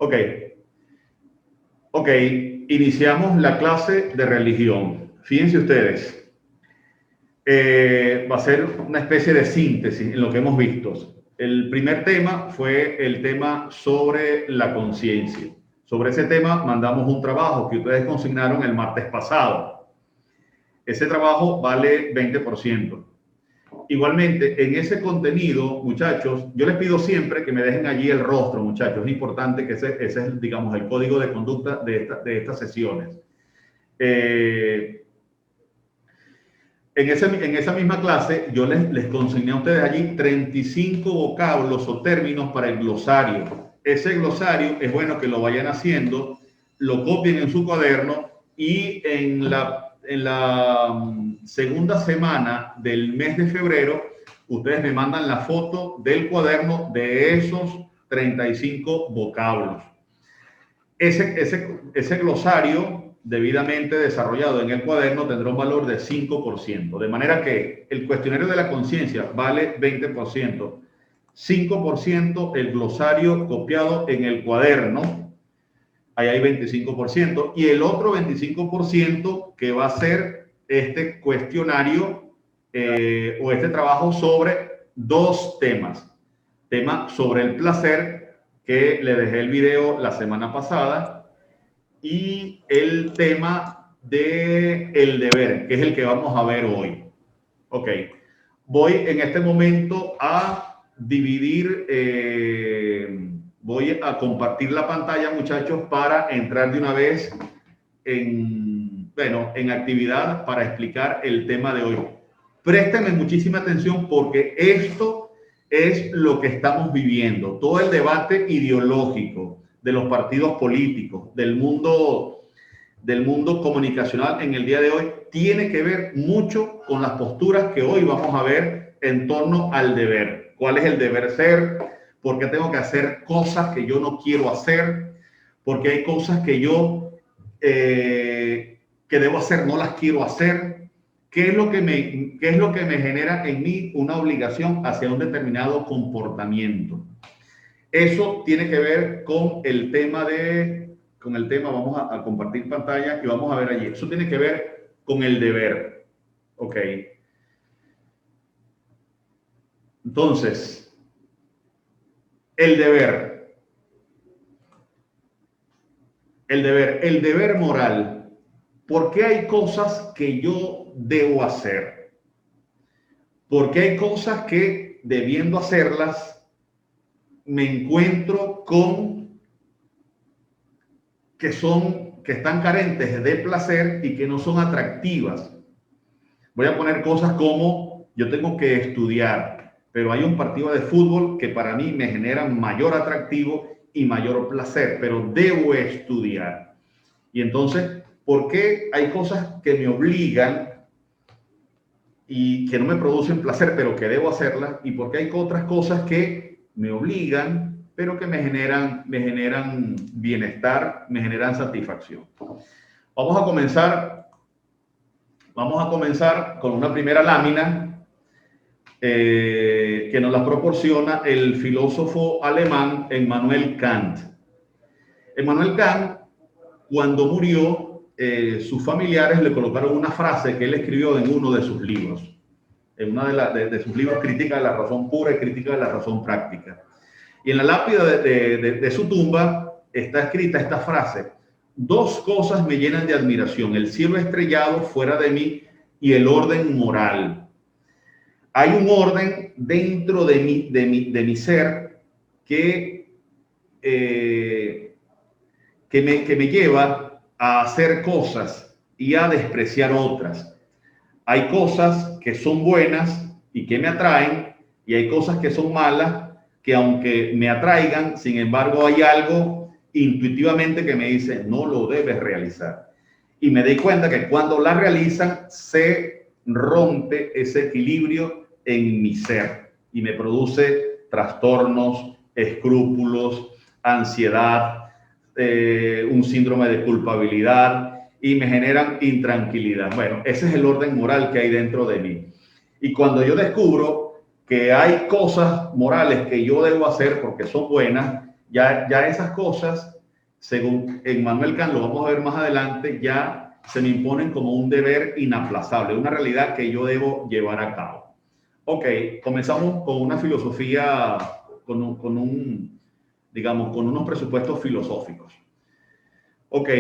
Ok, ok, iniciamos la clase de religión. Fíjense ustedes, va a ser una especie de síntesis en lo que hemos visto. El primer tema fue el tema sobre la conciencia. Sobre ese tema mandamos un trabajo que ustedes consignaron el martes pasado. Ese trabajo vale 20%. Igualmente, en ese contenido, muchachos, yo les pido siempre que me dejen allí el rostro, muchachos. Es importante que ese es, digamos, el código de conducta de estas sesiones. En esa misma clase, yo les consigné a ustedes allí 35 vocablos o términos para el glosario. Ese glosario es bueno que lo vayan haciendo, lo copien en su cuaderno y en la segunda semana del mes de febrero, ustedes me mandan la foto del cuaderno de esos 35 vocablos. Ese glosario debidamente desarrollado en el cuaderno tendrá un valor de 5%, de manera que el cuestionario de la conciencia vale 20%, 5% el glosario copiado en el cuaderno, ahí hay 25%, y el otro 25% que va a ser este cuestionario o este trabajo sobre dos temas. Tema sobre el placer, que le dejé el video la semana pasada, y el tema de el deber, que es el que vamos a ver hoy. Ok, voy en este momento a dividir, voy a compartir la pantalla, muchachos, para entrar de una vez en actividad para explicar el tema de hoy. Préstenme muchísima atención porque esto es lo que estamos viviendo. Todo el debate ideológico de los partidos políticos, del mundo comunicacional en el día de hoy, tiene que ver mucho con las posturas que hoy vamos a ver en torno al deber. ¿Cuál es el deber ser? ¿Por qué tengo que hacer cosas que yo no quiero hacer? Porque hay cosas que yo que debo hacer, no las quiero hacer. ¿Qué es lo que me genera en mí una obligación hacia un determinado comportamiento? Eso tiene que ver con el tema vamos a compartir pantalla y vamos a ver allí. Eso tiene que ver con el deber. Ok. Entonces, el deber. El deber moral. ¿Por qué hay cosas que yo debo hacer? ¿Por qué hay cosas que, debiendo hacerlas, me encuentro con que están carentes de placer y que no son atractivas? Voy a poner cosas como: yo tengo que estudiar, pero hay un partido de fútbol que para mí me genera mayor atractivo y mayor placer, pero debo estudiar. Y entonces, ¿por qué hay cosas que me obligan y que no me producen placer, pero que debo hacerlas? ¿Y por qué hay otras cosas que me obligan, pero que me generan bienestar, me generan satisfacción? Vamos a comenzar con una primera lámina que nos la proporciona el filósofo alemán Immanuel Kant. Immanuel Kant, cuando murió, sus familiares le colocaron una frase que él escribió en uno de sus libros, en uno de sus libros, Crítica de la razón pura y Crítica de la razón práctica. Y en la lápida de su tumba está escrita esta frase: dos cosas me llenan de admiración, el cielo estrellado fuera de mí y el orden moral. Hay un orden dentro de mi ser que me lleva a hacer cosas y a despreciar otras. Hay cosas que son buenas y que me atraen, y hay cosas que son malas que, aunque me atraigan, sin embargo hay algo intuitivamente que me dice: no lo debes realizar. Y me doy cuenta que cuando la realizan se rompe ese equilibrio en mi ser y me produce trastornos, escrúpulos, ansiedad, un síndrome de culpabilidad, y me generan intranquilidad. Bueno, ese es el orden moral que hay dentro de mí. Y cuando yo descubro que hay cosas morales que yo debo hacer porque son buenas, Ya esas cosas, según Emmanuel Kant, lo vamos a ver más adelante, ya se me imponen como un deber inaplazable, una realidad que yo debo llevar a cabo. Ok, comenzamos con una filosofía, digamos, con unos presupuestos filosóficos. Ok,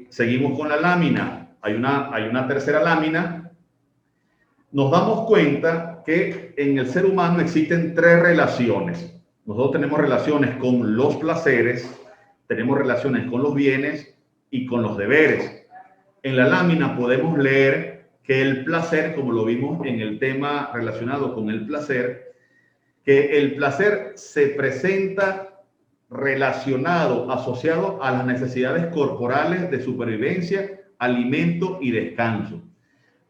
seguimos con la lámina. Hay una tercera lámina. Nos damos cuenta que en el ser humano existen tres relaciones. Nosotros tenemos relaciones con los placeres, tenemos relaciones con los bienes y con los deberes. En la lámina podemos leer que el placer, como lo vimos en el tema relacionado con el placer, que el placer se presenta relacionado, asociado a las necesidades corporales de supervivencia, alimento y descanso.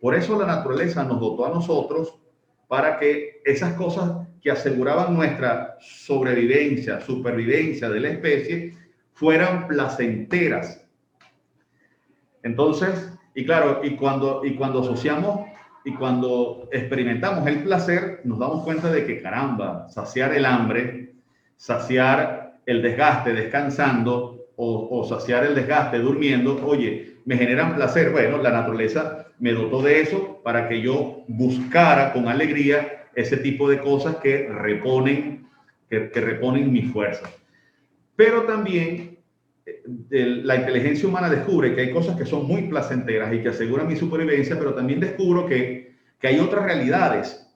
Por eso la naturaleza nos dotó a nosotros para que esas cosas que aseguraban nuestra sobrevivencia, supervivencia de la especie, fueran placenteras. Entonces, y claro, y cuando asociamos y cuando experimentamos el placer, nos damos cuenta de que, caramba, saciar el hambre, saciar el desgaste descansando o saciar el desgaste durmiendo, oye, me generan placer. Bueno, la naturaleza me dotó de eso para que yo buscara con alegría ese tipo de cosas que reponen mi fuerza. Pero también la inteligencia humana descubre que hay cosas que son muy placenteras y que aseguran mi supervivencia, pero también descubro que hay otras realidades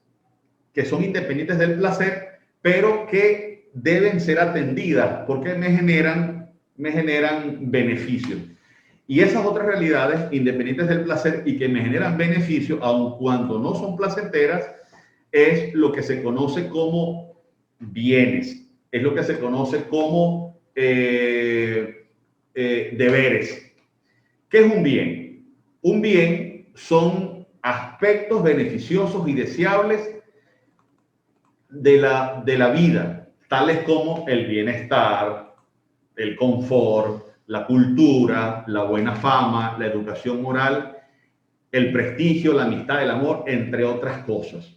que son independientes del placer, pero que deben ser atendidas porque me generan beneficios. Y esas otras realidades independientes del placer y que me generan beneficios, aun cuando no son placenteras, es lo que se conoce como bienes, es lo que se conoce como deberes. ¿Qué es un bien? Un bien son aspectos beneficiosos y deseables de la vida, tales como el bienestar, el confort, la cultura, la buena fama, la educación moral, el prestigio, la amistad, el amor, entre otras cosas.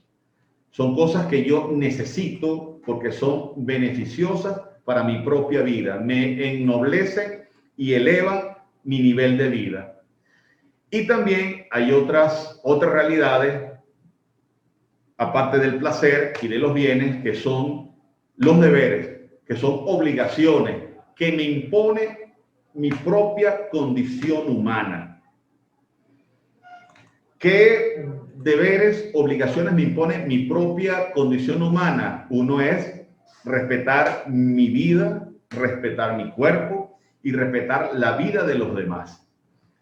Son cosas que yo necesito porque son beneficiosas para mi propia vida, me ennoblecen y elevan mi nivel de vida. Y también hay otras realidades, aparte del placer y de los bienes, que son los deberes, que son obligaciones que me impone mi propia condición humana. ¿Qué deberes, obligaciones me impone mi propia condición humana? Uno es respetar mi vida, respetar mi cuerpo y respetar la vida de los demás.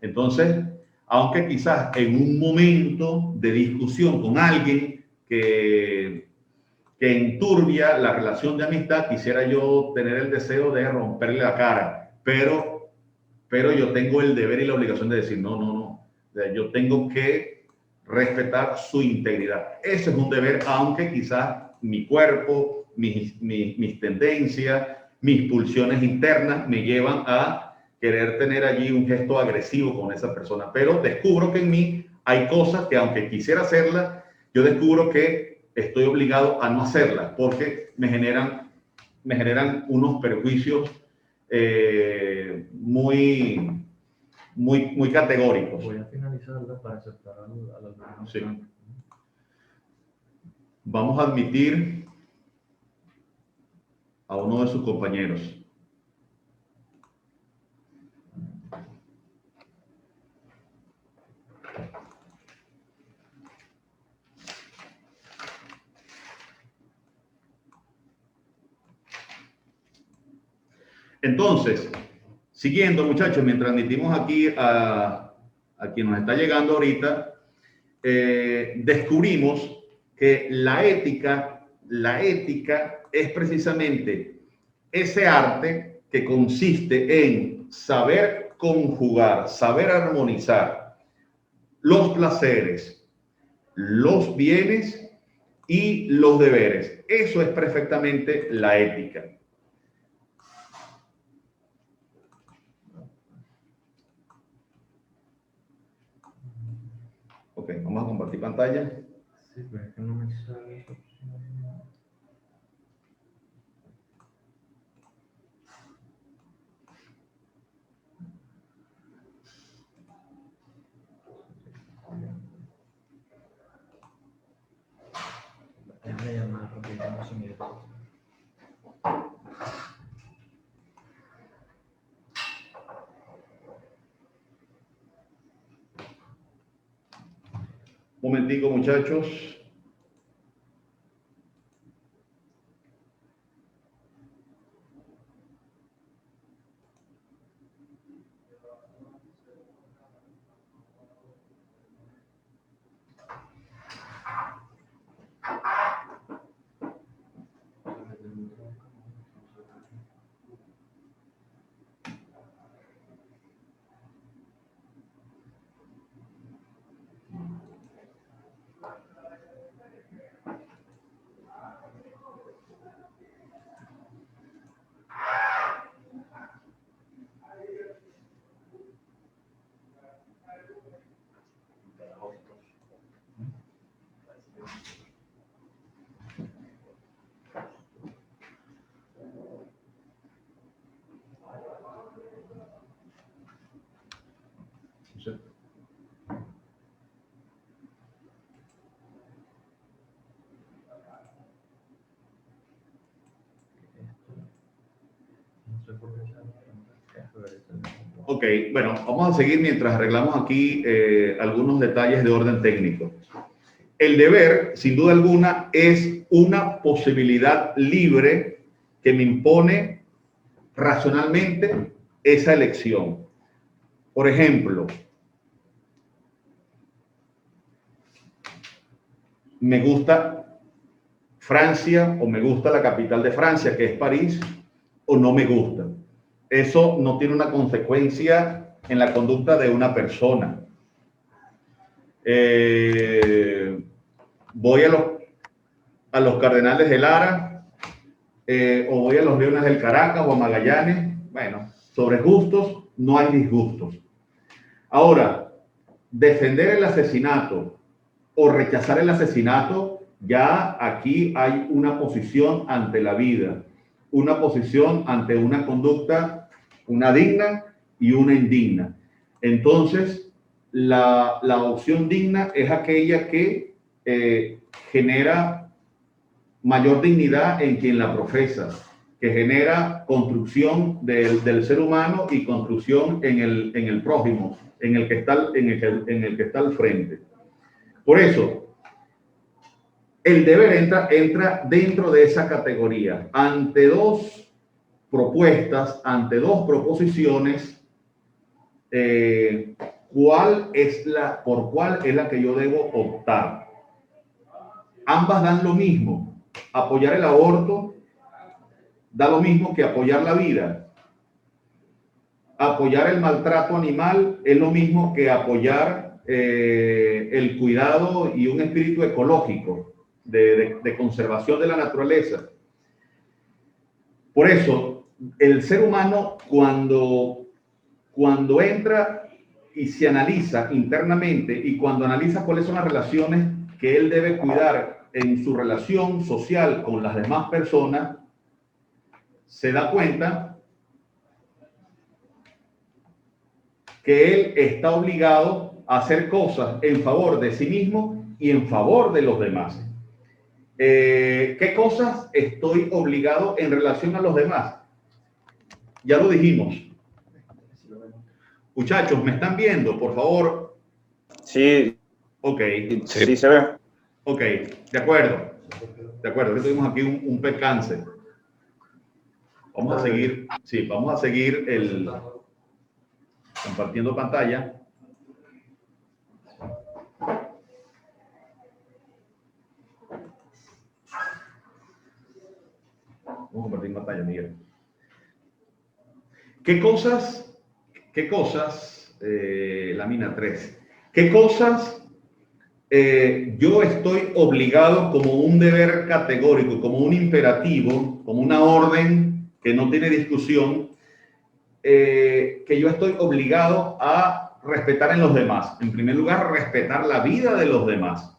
Entonces, aunque quizás en un momento de discusión con alguien que enturbia la relación de amistad, quisiera yo tener el deseo de romperle la cara, pero yo tengo el deber y la obligación de decir, no, yo tengo que respetar su integridad. Ese es un deber, aunque quizás mi cuerpo, mis tendencias, mis pulsiones internas me llevan a querer tener allí un gesto agresivo con esa persona, pero descubro que en mí hay cosas que aunque quisiera hacerlas, yo descubro que estoy obligado a no hacerlas porque me generan unos perjuicios muy categóricos. Voy a finalizarla para aceptar a los demás. Sí. Vamos a admitir a uno de sus compañeros. Entonces, siguiendo, muchachos, mientras admitimos aquí a quien nos está llegando ahorita, descubrimos que la ética es precisamente ese arte que consiste en saber conjugar, saber armonizar los placeres, los bienes y los deberes. Eso es perfectamente la ética. Ok, vamos a compartir pantalla. Sí, pero es que no me sale esa opción. una llamada rapidito, no se mire. Un momentico, muchachos. Ok, bueno, vamos a seguir mientras arreglamos aquí algunos detalles de orden técnico. El deber, sin duda alguna, es una posibilidad libre que me impone racionalmente esa elección. Por ejemplo, me gusta Francia o me gusta la capital de Francia, que es París, o no me gusta. Eso no tiene una consecuencia en la conducta de una persona. Voy a los Cardenales de Lara, o voy a los Leones del Caracas o a Magallanes. Bueno, sobre gustos no hay disgustos. Ahora, defender el asesinato o rechazar el asesinato, ya aquí hay una posición ante la vida, una posición ante una conducta, una digna y una indigna. Entonces, la opción digna es aquella que genera mayor dignidad en quien la profesa, que genera construcción del ser humano y construcción en el prójimo, en el que está al frente. Por eso, el deber entra dentro de esa categoría. Ante dos propuestas, ante dos proposiciones, ¿por cuál es la que yo debo optar? Ambas dan lo mismo. Apoyar el aborto da lo mismo que apoyar la vida. Apoyar el maltrato animal es lo mismo que apoyar el cuidado y un espíritu ecológico de conservación de la naturaleza. Por eso, el ser humano cuando entra y se analiza internamente y cuando analiza cuáles son las relaciones que él debe cuidar en su relación social con las demás personas, se da cuenta que él está obligado a hacer cosas en favor de sí mismo y en favor de los demás. ¿Qué cosas estoy obligado en relación a los demás? Ya lo dijimos. Muchachos, ¿me están viendo? Por favor. Sí. Ok. Sí se ve. Ok, de acuerdo. De acuerdo, que tuvimos aquí un percance. Vamos a seguir, sí, vamos a seguir compartiendo pantalla. Vamos a compartir pantalla, Miguel. ¿Qué cosas, lámina 3, qué cosas yo estoy obligado como un deber categórico, como un imperativo, como una orden que no tiene discusión, que yo estoy obligado a respetar en los demás? En primer lugar, respetar la vida de los demás,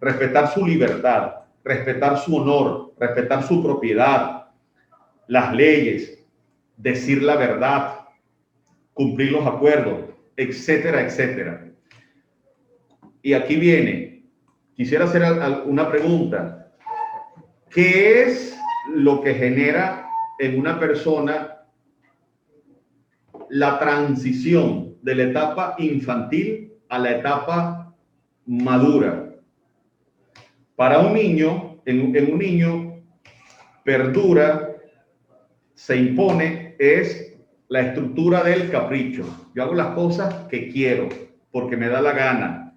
respetar su libertad, respetar su honor, respetar su propiedad, las leyes, decir la verdad, cumplir los acuerdos, etcétera, etcétera. Y aquí viene, quisiera hacer una pregunta. ¿Qué es lo que genera en una persona la transición de la etapa infantil a la etapa madura? Para un niño, en un niño perdura, se impone, es la estructura del capricho. Yo hago las cosas que quiero, porque me da la gana.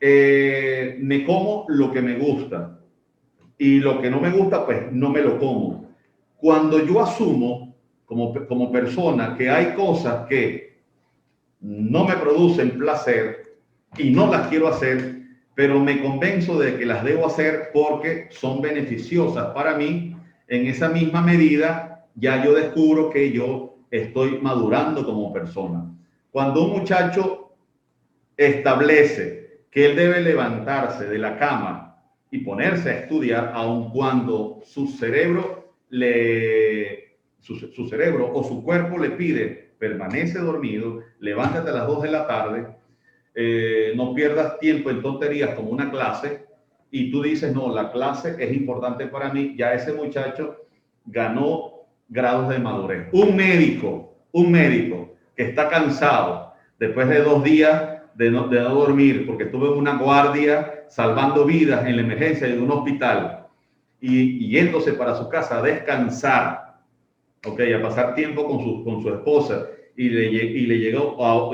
Me como lo que me gusta. Y lo que no me gusta, pues no me lo como. Cuando yo asumo como persona que hay cosas que no me producen placer y no las quiero hacer, pero me convenzo de que las debo hacer porque son beneficiosas para mí, en esa misma medida ya yo descubro que yo estoy madurando como persona. Cuando un muchacho establece que él debe levantarse de la cama y ponerse a estudiar, aun cuando su cerebro su cerebro o su cuerpo le pide, permanece dormido, levántate a las 2 de la tarde, no pierdas tiempo en tonterías como una clase, y tú dices, no, la clase es importante para mí, ya ese muchacho ganó grados de madurez. Un médico que está cansado después de 2 días de no dormir, porque estuvo en una guardia salvando vidas en la emergencia de un hospital y yéndose para su casa a descansar, okay, a pasar tiempo con su esposa, y llegó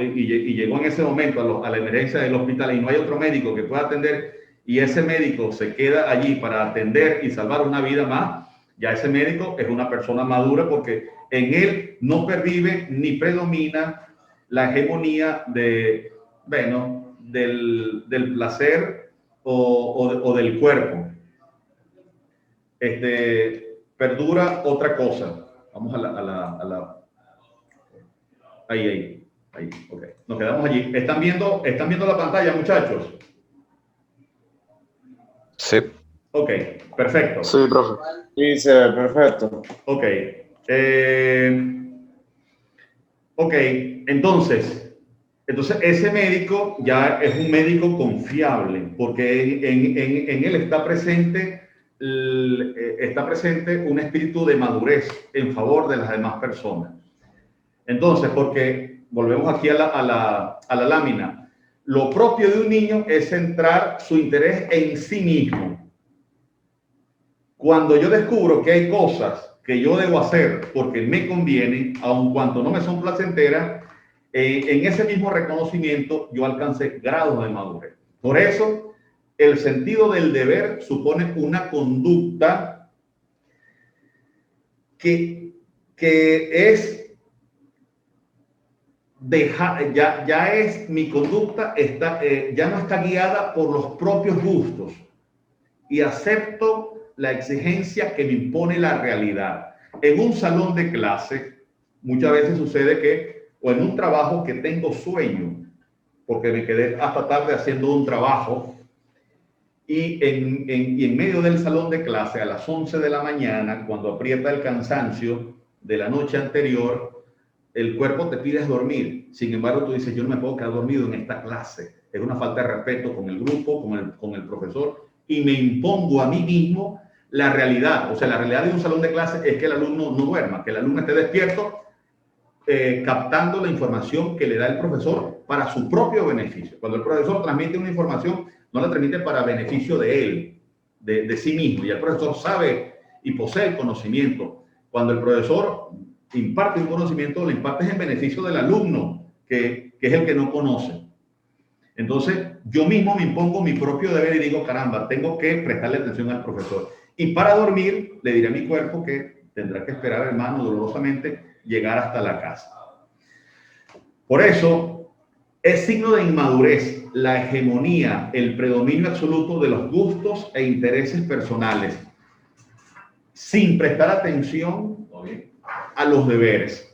en ese momento a la emergencia del hospital y no hay otro médico que pueda atender, y ese médico se queda allí para atender y salvar una vida más, ya ese médico es una persona madura, porque en él no pervive ni predomina la hegemonía del placer o del cuerpo. Perdura otra cosa. Vamos a la ahí, ok. Nos quedamos allí. ¿Están viendo la pantalla, muchachos? Sí. Ok, perfecto. Sí, profe. Sí, se ve perfecto. Ok. Ok, entonces ese médico ya es un médico confiable, porque en él está presente un espíritu de madurez en favor de las demás personas. Entonces, porque volvemos aquí a la lámina, lo propio de un niño es centrar su interés en sí mismo. Cuando yo descubro que hay cosas que yo debo hacer porque me conviene, aun cuando no me son placenteras, en ese mismo reconocimiento yo alcancé grados de madurez. Por eso, el sentido del deber supone una conducta que es mi conducta ya no está guiada por los propios gustos, y acepto la exigencia que me impone la realidad. En un salón de clase, muchas veces sucede que, o en un trabajo que tengo sueño, porque me quedé hasta tarde haciendo un trabajo, y en medio del salón de clase, a las 11 de la mañana, cuando aprieta el cansancio de la noche anterior, el cuerpo te pide dormir. Sin embargo, tú dices, yo no me puedo quedar dormido en esta clase. Es una falta de respeto con el grupo, con el profesor, y me impongo a mí mismo la realidad. O sea, la realidad de un salón de clase es que el alumno no duerma, que el alumno esté despierto, captando la información que le da el profesor para su propio beneficio. Cuando el profesor transmite una información, no la transmite para beneficio de él, de sí mismo. Y el profesor sabe y posee el conocimiento. Cuando el profesor imparte un conocimiento, lo imparte en beneficio del alumno, que es el que no conoce. Entonces, yo mismo me impongo mi propio deber y digo, caramba, tengo que prestarle atención al profesor. Y para dormir, le diré a mi cuerpo que tendrá que esperar, hermano, dolorosamente, llegar hasta la casa. Por eso, es signo de inmadurez la hegemonía, el predominio absoluto de los gustos e intereses personales, sin prestar atención a los deberes.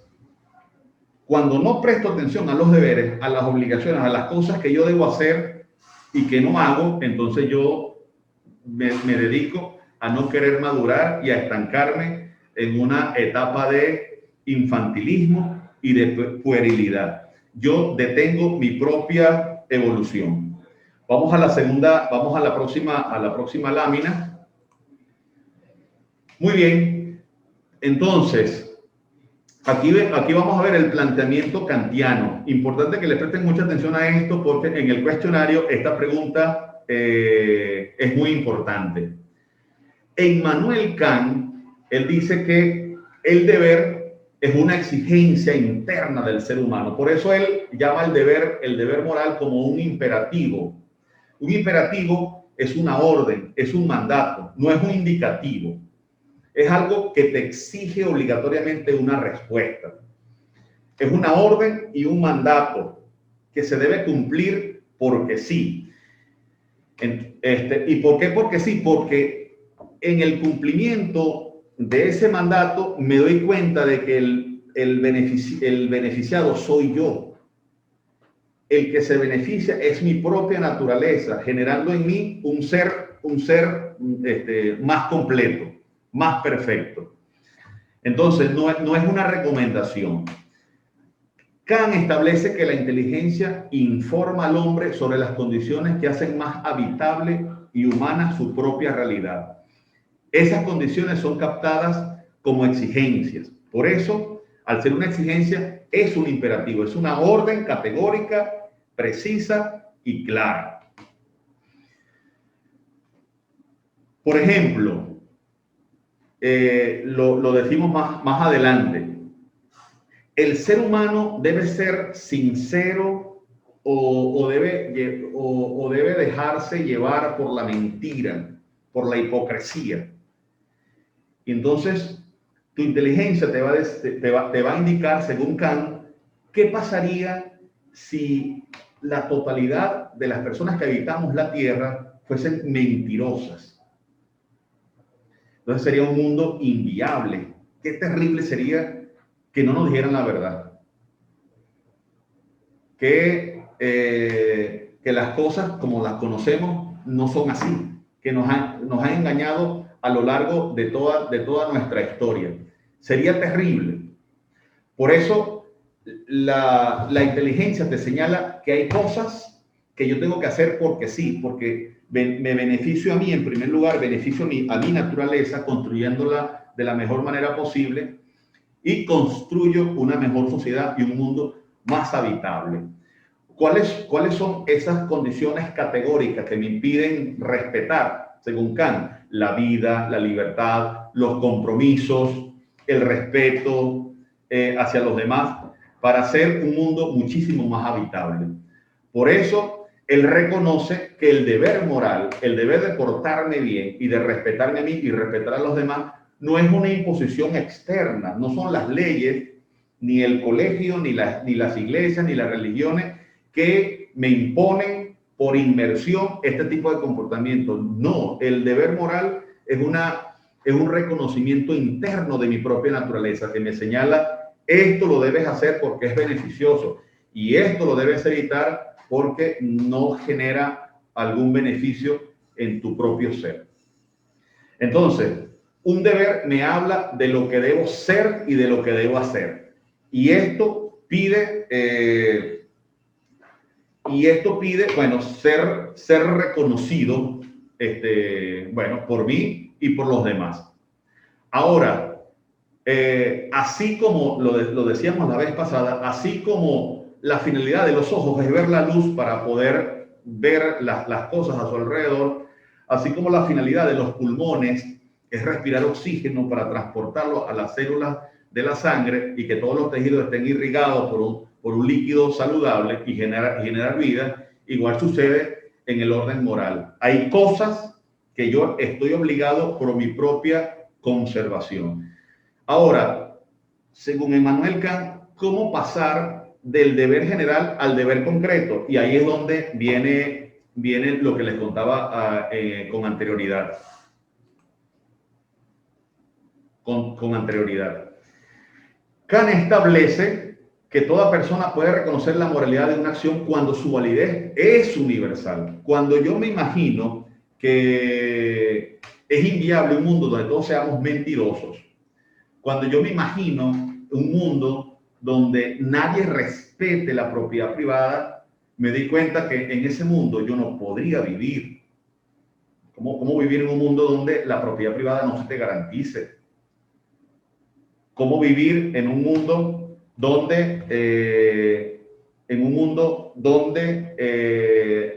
Cuando no presto atención a los deberes, a las obligaciones, a las cosas que yo debo hacer y que no hago, entonces yo me dedico a no querer madurar y a estancarme en una etapa de infantilismo y de puerilidad. Yo detengo mi propia evolución. Vamos a la próxima lámina. Muy bien, entonces, aquí vamos a ver el planteamiento kantiano. Importante que le presten mucha atención a esto porque en el cuestionario esta pregunta es muy importante. Immanuel Kant, él dice que el deber es una exigencia interna del ser humano. Por eso él llama el deber moral como un imperativo. Un imperativo es una orden, es un mandato, no es un indicativo. Es algo que te exige obligatoriamente una respuesta. Es una orden y un mandato que se debe cumplir porque sí. ¿Y por qué porque sí? Porque en el cumplimiento de ese mandato me doy cuenta de que el beneficiado soy yo. El que se beneficia es mi propia naturaleza, generando en mí un ser más completo, más perfecto. Entonces, no es una recomendación. Kant establece que la inteligencia informa al hombre sobre las condiciones que hacen más habitable y humana su propia realidad. Esas condiciones son captadas como exigencias. Por eso, al ser una exigencia, es un imperativo, es una orden categórica, precisa y clara. Por ejemplo, lo decimos más adelante. El ser humano debe ser sincero o debe dejarse llevar por la mentira, por la hipocresía. Y entonces, tu inteligencia te va a indicar, según Kant, qué pasaría si la totalidad de las personas que habitamos la Tierra fuesen mentirosas. Entonces sería un mundo inviable. Qué terrible sería que no nos dijeran la verdad. Que las cosas como las conocemos no son así. Que nos han engañado a lo largo de toda nuestra historia. Sería terrible. Por eso la inteligencia te señala que hay cosas que yo tengo que hacer porque sí, porque me beneficio a mí en primer lugar, beneficio a mi naturaleza construyéndola de la mejor manera posible y construyo una mejor sociedad y un mundo más habitable. ¿Cuáles son esas condiciones categóricas que me impiden respetar, según Kant, la vida, la libertad, los compromisos, el respeto hacia los demás, para hacer un mundo muchísimo más habitable? Por eso, él reconoce que el deber moral, el deber de portarme bien y de respetarme a mí y respetar a los demás, no es una imposición externa, no son las leyes, ni el colegio, ni las iglesias, ni las religiones que me imponen por inmersión este tipo de comportamiento. No, el deber moral es un reconocimiento interno de mi propia naturaleza que me señala, esto lo debes hacer porque es beneficioso y esto lo debes evitar porque no genera algún beneficio en tu propio ser. Entonces, un deber me habla de lo que debo ser y de lo que debo hacer. Y esto pide, bueno, ser reconocido, por mí y por los demás. Ahora, así como lo decíamos la vez pasada, así como la finalidad de los ojos es ver la luz para poder ver las cosas a su alrededor, así como la finalidad de los pulmones es respirar oxígeno para transportarlo a las células de la sangre y que todos los tejidos estén irrigados por un líquido saludable y generar vida, igual sucede en el orden moral. Hay cosas que yo estoy obligado por mi propia conservación. Ahora, según Immanuel Kant, ¿cómo pasar del deber general al deber concreto? Y ahí es donde viene lo que les contaba con anterioridad. Con anterioridad. Kant establece que toda persona puede reconocer la moralidad de una acción cuando su validez es universal. Cuando yo me imagino que es inviable un mundo donde todos seamos mentirosos, cuando yo me imagino un mundo donde nadie respete la propiedad privada, me di cuenta que en ese mundo yo no podría vivir. ¿Cómo vivir en un mundo donde la propiedad privada no se te garantice? ¿Cómo vivir en un mundo donde,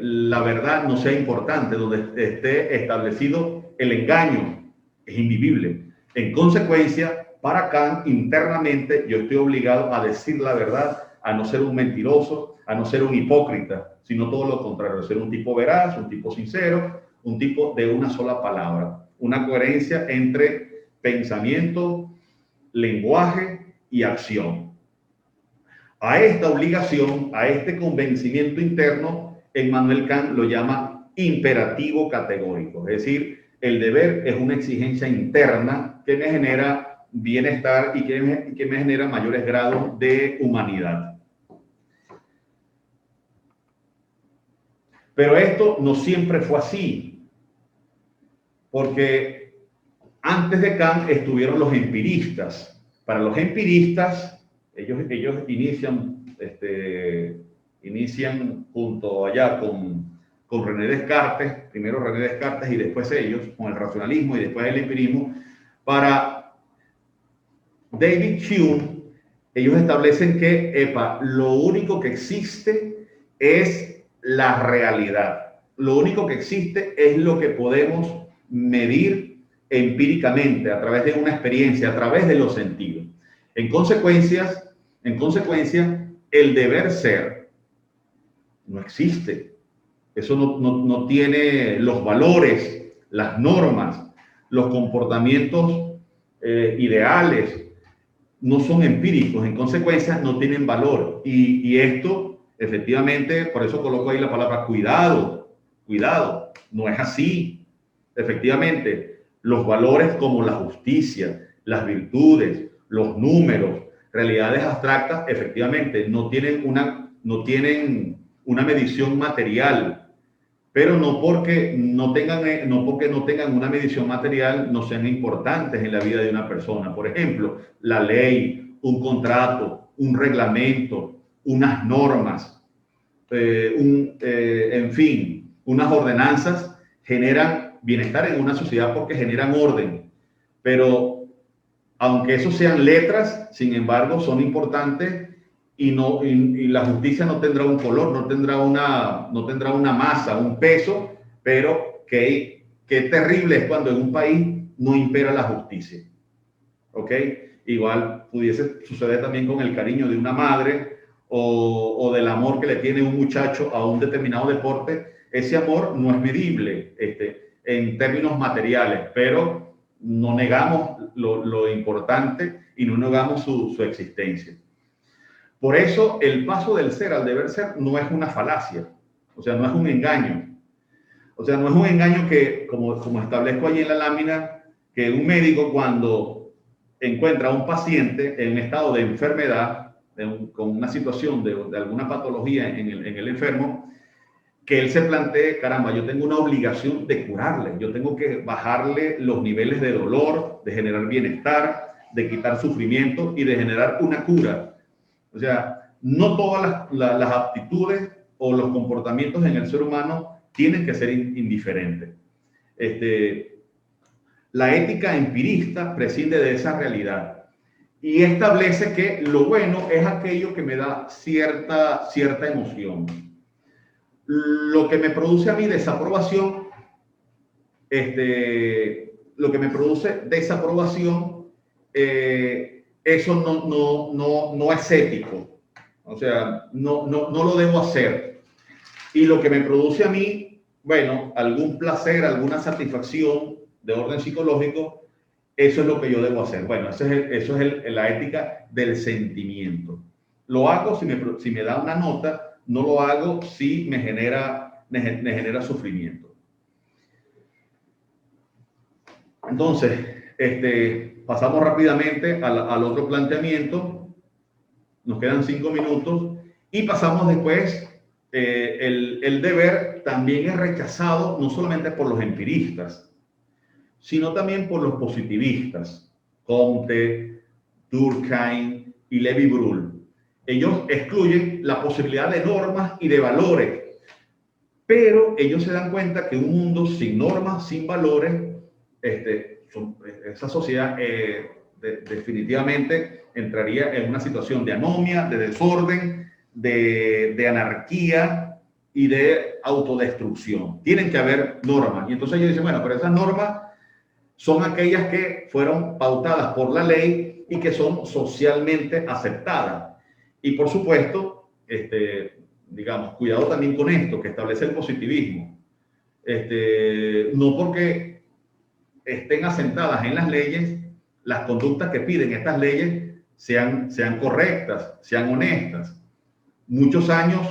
la verdad no sea importante, donde esté establecido el engaño? Es invivible. En consecuencia, para Kant, internamente, yo estoy obligado a decir la verdad, a no ser un mentiroso, a no ser un hipócrita, sino todo lo contrario, ser un tipo veraz, un tipo sincero, un tipo de una sola palabra, una coherencia entre pensamiento, lenguaje y acción. A esta obligación, a este convencimiento interno, Immanuel Kant lo llama imperativo categórico, es decir, el deber es una exigencia interna que me genera bienestar y que me genera mayores grados de humanidad. Pero esto no siempre fue así, porque antes de Kant estuvieron los empiristas. Para los empiristas, ellos inician junto allá con René Descartes, primero René Descartes y después ellos, con el racionalismo y después el empirismo. Para David Hume, ellos establecen que, lo único que existe es la realidad. Lo único que existe es lo que podemos medir empíricamente, a través de una experiencia, a través de los sentidos. En consecuencia, el deber ser no existe. Eso no tiene los valores, las normas, los comportamientos ideales, no son empíricos, en consecuencia no tienen valor. Y esto, efectivamente, por eso coloco ahí la palabra cuidado, no es así. Efectivamente, los valores como la justicia, las virtudes, los números, realidades abstractas, efectivamente, no tienen una medición material, pero no porque no tengan una medición material no sean importantes en la vida de una persona. Por ejemplo, la ley, un contrato, un reglamento, unas normas, en fin, unas ordenanzas generan bienestar en una sociedad porque generan orden. Pero aunque esos sean letras, sin embargo, son importantes y la justicia no tendrá un color, no tendrá una masa, un peso, pero qué terrible es cuando en un país no impera la justicia. ¿Ok? Igual pudiese suceder también con el cariño de una madre o del amor que le tiene un muchacho a un determinado deporte. Ese amor no es medible en términos materiales, pero no negamos lo importante y no negamos su existencia. Por eso el paso del ser al deber ser no es una falacia, o sea, no es un engaño. O sea, no es un engaño que, como establezco allí en la lámina, que un médico cuando encuentra a un paciente en un estado de enfermedad, con una situación de alguna patología en el enfermo, que él se plantee, caramba, yo tengo una obligación de curarle, yo tengo que bajarle los niveles de dolor, de generar bienestar, de quitar sufrimiento y de generar una cura. O sea, no todas las aptitudes o los comportamientos en el ser humano tienen que ser indiferentes. La ética empirista prescinde de esa realidad y establece que lo bueno es aquello que me da cierta emoción. Lo que me produce a mí desaprobación, eso no es ético. O sea, no lo debo hacer. Y lo que me produce a mí, bueno, algún placer, alguna satisfacción de orden psicológico, eso es lo que yo debo hacer. Bueno, eso es la ética del sentimiento. Lo hago si me da una nota, no lo hago si me genera sufrimiento. Entonces, pasamos rápidamente al otro planteamiento. Nos quedan 5 minutos y pasamos después. El deber también es rechazado no solamente por los empiristas, sino también por los positivistas, Comte, Durkheim y Lévi-Brühl. Ellos excluyen la posibilidad de normas y de valores Pero ellos se dan cuenta que un mundo sin normas, sin valores, esa sociedad definitivamente entraría en una situación de anomia, de desorden, de anarquía y de autodestrucción. Tienen que haber normas. Y entonces ellos dicen, bueno, pero esas normas son aquellas que fueron pautadas por la ley y que son socialmente aceptadas. Y por supuesto, digamos, cuidado también con esto, que establece el positivismo. No porque estén asentadas en las leyes, las conductas que piden estas leyes sean correctas, sean honestas. Muchos años,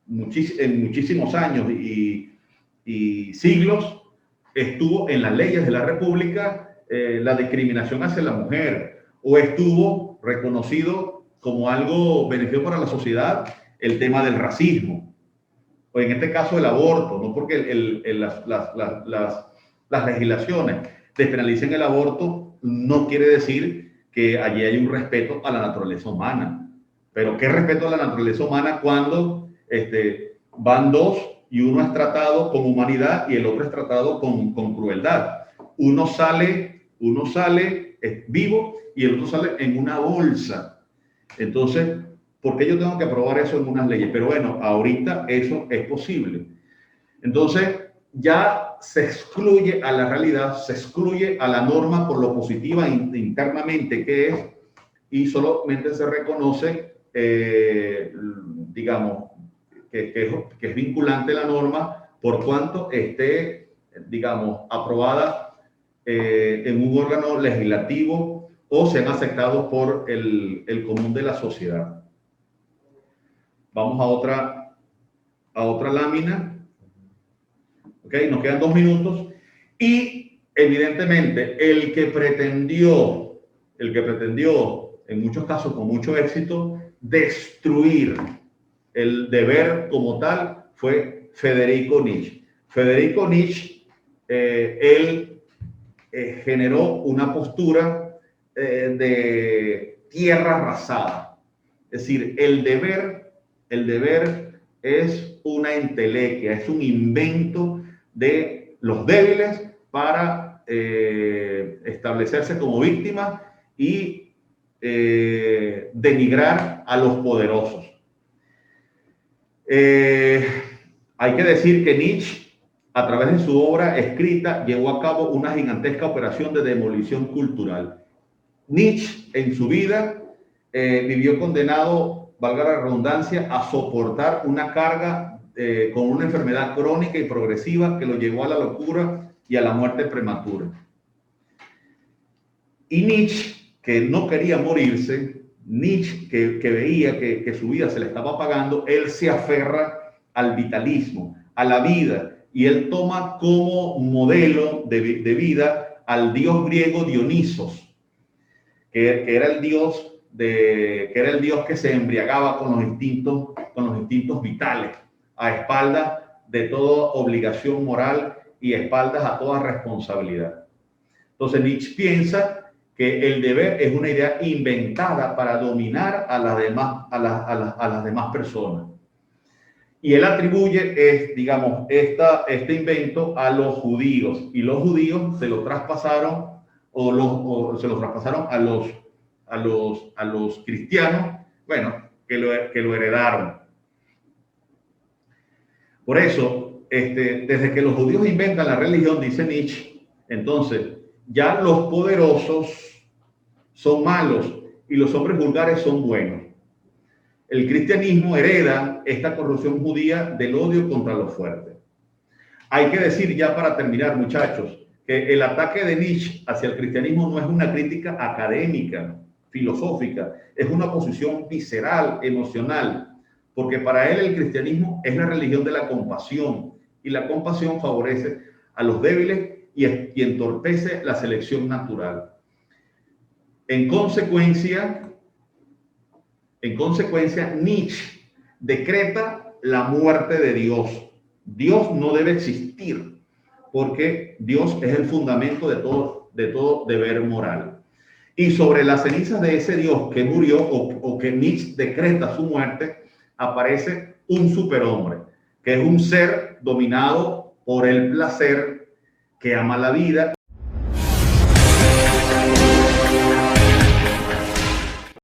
en muchísimos años y siglos, estuvo en las leyes de la República la discriminación hacia la mujer, o estuvo reconocido como algo beneficioso para la sociedad el tema del racismo, o en este caso el aborto, no porque las legislaciones despenalicen el aborto, no quiere decir que allí hay un respeto a la naturaleza humana. Pero ¿qué respeto a la naturaleza humana cuando van dos y uno es tratado con humanidad y el otro es tratado con crueldad? Uno sale vivo y el otro sale en una bolsa. Entonces, ¿por qué yo tengo que aprobar eso en unas leyes? Pero bueno, ahorita eso es posible. Entonces, ya se excluye a la realidad, se excluye a la norma por lo positiva internamente que es, y solamente se reconoce, digamos, que es vinculante la norma por cuanto esté, digamos, aprobada en un órgano legislativo o sean aceptados por el común de la sociedad. Vamos a otra lámina. Ok, nos quedan 2 minutos. Y evidentemente el que pretendió, en muchos casos con mucho éxito, destruir el deber como tal fue Federico Nietzsche. Federico Nietzsche, él generó una postura de tierra arrasada. Es decir, el deber es una entelequia, es un invento de los débiles para establecerse como víctimas y denigrar a los poderosos. Hay que decir que Nietzsche, a través de su obra escrita, llevó a cabo una gigantesca operación de demolición cultural. Nietzsche, en su vida, vivió condenado, valga la redundancia, a soportar una carga con una enfermedad crónica y progresiva que lo llevó a la locura y a la muerte prematura. Y Nietzsche, que no quería morirse, Nietzsche, que veía que su vida se le estaba apagando, él se aferra al vitalismo, a la vida, y él toma como modelo de vida al dios griego Dionisos, que era el dios que se embriagaba con los instintos vitales, a espaldas de toda obligación moral y a espaldas a toda responsabilidad. Entonces Nietzsche piensa que el deber es una idea inventada para dominar a las demás personas. Y él atribuye, digamos, este invento a los judíos, y los judíos se lo traspasaron a los cristianos, bueno, que lo heredaron. Por eso, desde que los judíos inventan la religión, dice Nietzsche, entonces ya los poderosos son malos y los hombres vulgares son buenos. El cristianismo hereda esta corrupción judía del odio contra los fuertes. Hay que decir ya para terminar, muchachos, que el ataque de Nietzsche hacia el cristianismo no es una crítica académica, filosófica, es una posición visceral, emocional, porque para él el cristianismo es la religión de la compasión, y la compasión favorece a los débiles y entorpece la selección natural. En consecuencia, Nietzsche decreta la muerte de Dios. Dios no debe existir, porque Dios es el fundamento de todo deber moral. Y sobre las cenizas de ese Dios que murió o que Nietzsche decreta su muerte, aparece un superhombre, que es un ser dominado por el placer, que ama la vida.